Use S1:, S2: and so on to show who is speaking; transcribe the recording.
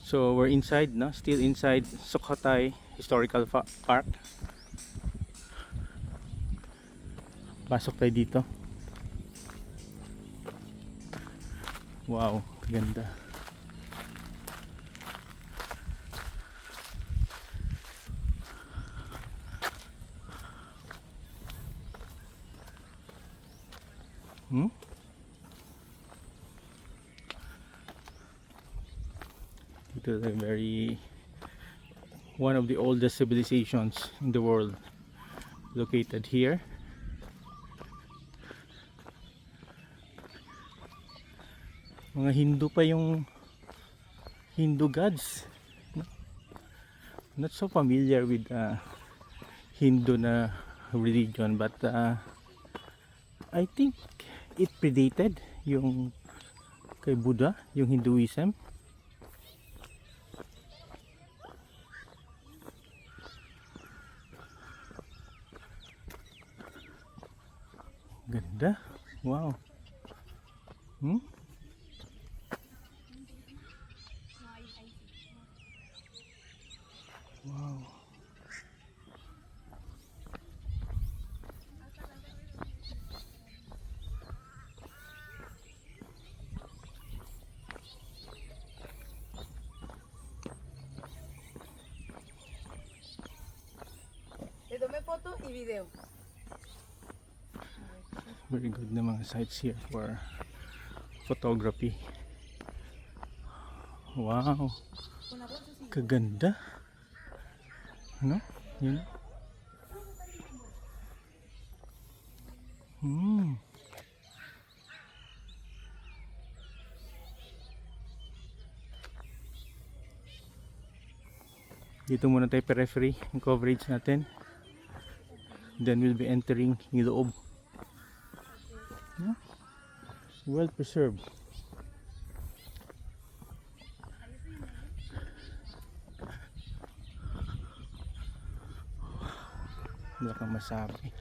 S1: So we're inside, no? Still inside Sukhothai Historical Park. Pasok tayo dito. Wow, ganda. It is a one of the oldest civilizations in the world located here. Mga Hindu pa yung Hindu gods. Not so familiar with Hindu na religion, but I think it predated yung kay Buddha, yung Hinduism. Ganda. Wow. Wow.
S2: Le tomé foto y video.
S1: Very good na mga sites here for photography. Wow. Kaganda. Ano? Yun. Dito muna tayo pa-referee yung coverage natin. Then we'll be entering yung loob. Yeah. Well preserved. Wala kang masabi.